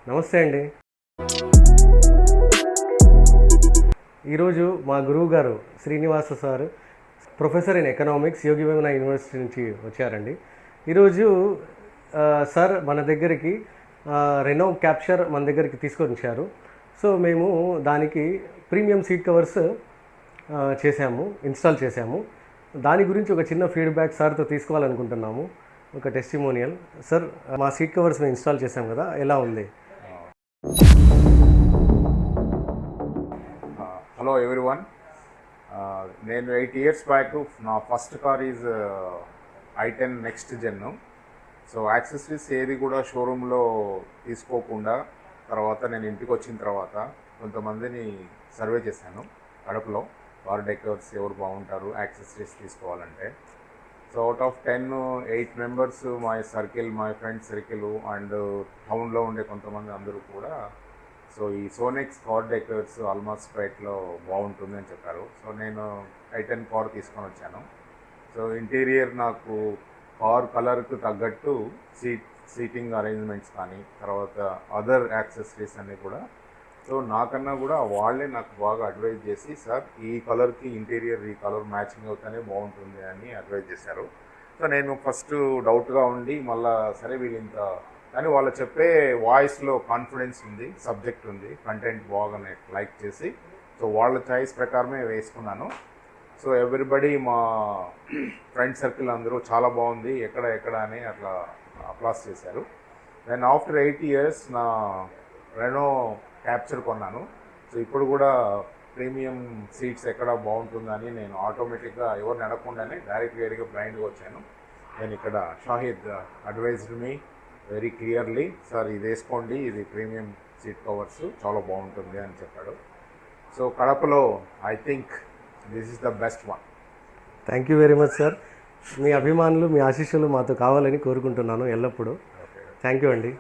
నమస్తే అండి. ఈరోజు మా గురువు గారు Srinivasa sir professor in economics Yogi Vemana university నుంచి వచ్చారండి. ఈరోజు సార్ మన దగ్గరికి రెనో క్యాప్చర్ మన దగ్గరికి తీసుకొని వచ్చారు. సో మేము దానికి ప్రీమియం సీట్ కవర్స్ ఇన్స్టాల్ చేశాము. దాని గురించి ఒక చిన్న ఫీడ్బ్యాక్ సార్తో తీసుకోవాలనుకుంటున్నాము, ఒక టెస్టిమోనియల్. సార్, మా సీట్ కవర్స్ మేము ఇన్స్టాల్ చేసాం కదా, ఎలా ఉంది? హలో ఎవ్రీవన్, నేను 8 years బ్యాక్ నా first car is i10 next gen. So accessories ఏది కూడా షోరూంలో తీసుకోకుండా తర్వాత నేను ఇంటికి వచ్చిన తర్వాత కొంతమందిని సర్వే చేశాను కడపలో. కార్ డెకర్స్ ఎవరు బాగుంటారు యాక్సెసరీస్ తీసుకోవాలంటే. So out of 10, 8 members my circle, my friend circle and టౌన్లో ఉండే కొంతమంది అందరూ కూడా సో ఈ సోనెక్స్ కార్ డెకర్స్ ఆల్మోస్ట్ పేట్లో బాగుంటుంది అని చెప్పారు. సో నేను i10 కార్ తీసుకొని వచ్చాను. సో ఇంటీరియర్ నాకు కార్ కలర్కు తగ్గట్టు సీటింగ్ అరేంజ్మెంట్స్ కానీ తర్వాత అదర్ యాక్సెసరీస్ అన్నీ కూడా సో నాకన్నా కూడా వాళ్ళే నాకు బాగా అడ్వైజ్ చేసి, సార్ ఈ కలర్కి ఇంటీరియర్ ఈ కలర్ మ్యాచింగ్ అవుతానే బాగుంటుంది అని అడ్వైజ్ చేశారు. సో నేను ఫస్ట్ డౌట్గా ఉండి మళ్ళీ సరే వీళ్ళింత కానీ వాళ్ళు చెప్పే వాయిస్లో కాన్ఫిడెన్స్ ఉంది, సబ్జెక్ట్ ఉంది, కంటెంట్ బాగా లైక్ చేసి సో వాళ్ళ చాయిస్ ప్రకారమే వేసుకున్నాను. సో ఎవ్రీబడి మా ఫ్రెండ్ సర్కిల్ అందరూ చాలా బాగుంది ఎక్కడ అని అట్లా అప్లాస్ చేశారు. నేను ఆఫ్టర్ 8 years నా రెనో క్యాప్చర్ కొన్నాను. సో ఇప్పుడు కూడా ప్రీమియం సీట్స్ ఎక్కడ బాగుంటుందని నేను ఆటోమేటిక్గా ఎవరిని అడగకుండానే డైరెక్ట్గా బ్లైండ్గా వచ్చాను. నేను ఇక్కడ షాహిద్ అడ్వైజ్డ్ మీ వెరీ క్లియర్లీ, సార్ ఇది వేసుకోండి, ఇది ప్రీమియం సీట్ కవర్స్ చాలా బాగుంటుంది అని చెప్పాడు. సో కడపలో I think this is the best one. Thank you very much sir. మీ అభిమానులు, మీ ఆశీస్సులు మాతో కావాలని కోరుకుంటున్నాను ఎల్లప్పుడూ. థ్యాంక్ యూ అండి.